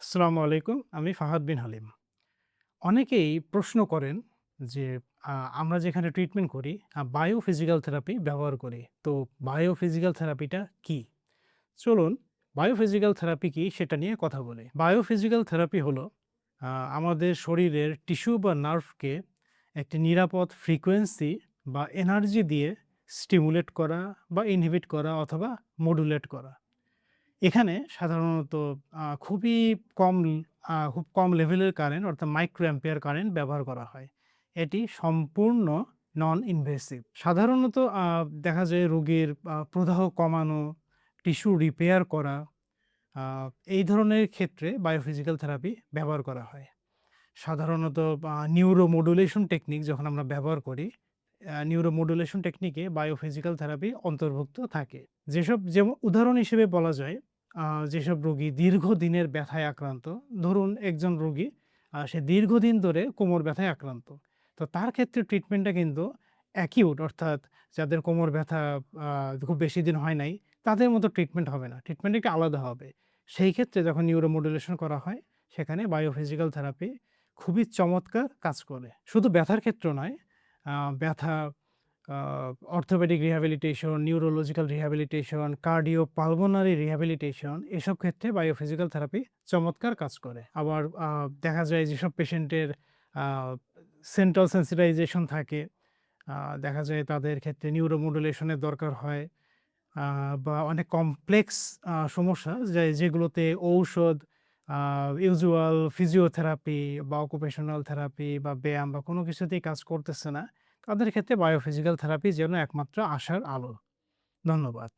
আসসালামু আলাইকুম। আমি ফাহাদ বিন হালিম। অনেকেই প্রশ্ন করেন যে আ আমরা যেখানে ট্রিটমেন্ট করি বায়োফিজিক্যাল থেরাপি ব্যবহার করি। তো বায়োফিজিক্যাল থেরাপিটা কি? চলুন বায়োফিজিক্যাল থেরাপি কি সেটা নিয়ে কথা বলি। বায়োফিজিক্যাল থেরাপি হলো আ আমাদের শরীরের টিস্যু বা নার্ভকে একটি নিরাপদ ফ্রিকোয়েন্সি বা এনার্জি দিয়ে স্টিমুলেট করা বা ইনহিবিট করা অথবা মডুলেট করা। এখানে সাধারণত খুব কম লেভেলের কারেন্ট অর্থাৎ মাইক্রো অ্যাম্পিয়ার কারেন্ট ব্যবহার করা হয়। এটি সম্পূর্ণ নন ইনভেসিভ। সাধারণত দেখা যায় রোগীর প্রদাহ কমানো, টিস্যু রিপেয়ার করা আ এই ধরনের ক্ষেত্রে বায়োফিজিক্যাল থেরাপি ব্যবহার করা হয়। সাধারণত নিউরোমodulation টেকনিক যখন আমরা ব্যবহার করি, নিউরোমodulation টেকনিকে বায়োফিজিক্যাল থেরাপি অন্তর্ভুক্ত থাকে। যেমন উদাহরণ হিসেবে বলা যায়, আ যেসব রোগী দীর্ঘদিনের ব্যথায় আক্রান্ত, ধরুন একজন রোগী সে দীর্ঘদিন ধরে কোমর ব্যথায় আক্রান্ত। তো তার ক্ষেত্রে ট্রিটমেন্টটা কিন্তু অ্যাকিউট অর্থাৎ যাদের কোমর ব্যথা আ খুব বেশি দিন হয় নাই, তাদের মতো ট্রিটমেন্ট হবে না। ট্রিটমেন্ট একটু আলাদা হবে। সেই ক্ষেত্রে যখন নিউরোমodulation করা হয়, সেখানে বায়োফিজিক্যাল থেরাপি খুবই চমৎকার কাজ করে। শুধু ব্যথার ক্ষেত্র নয়, ব্যথা, আ orthopaedic rehabilitation, neurological rehabilitation, cardiopulmonary rehabilitation এসব ক্ষেত্রে বায়োফিজিক্যাল থেরাপি চমৎকার কাজ করে। আবার দেখা যায় যেসব পেশেন্টের আ সেন্ট্রাল সেন্সিটাইজেশন থাকে, আ দেখা যায় তাদের ক্ষেত্রে নিউরোমodulation এর দরকার হয়। আ বা অনেক কমপ্লেক্স সমস্যা যেগুলোতে ঔষধ, আ ইউজুয়াল ফিজিওথেরাপি বা অকুপেশনাল থেরাপি বা ব্যায়াম বা কোনো কিছুতেই কাজ করতেছে না। তাদের ক্ষেত্রে বায়োফিজিক্যাল থেরাপি যেন একমাত্র আশার আলো। ধন্যবাদ।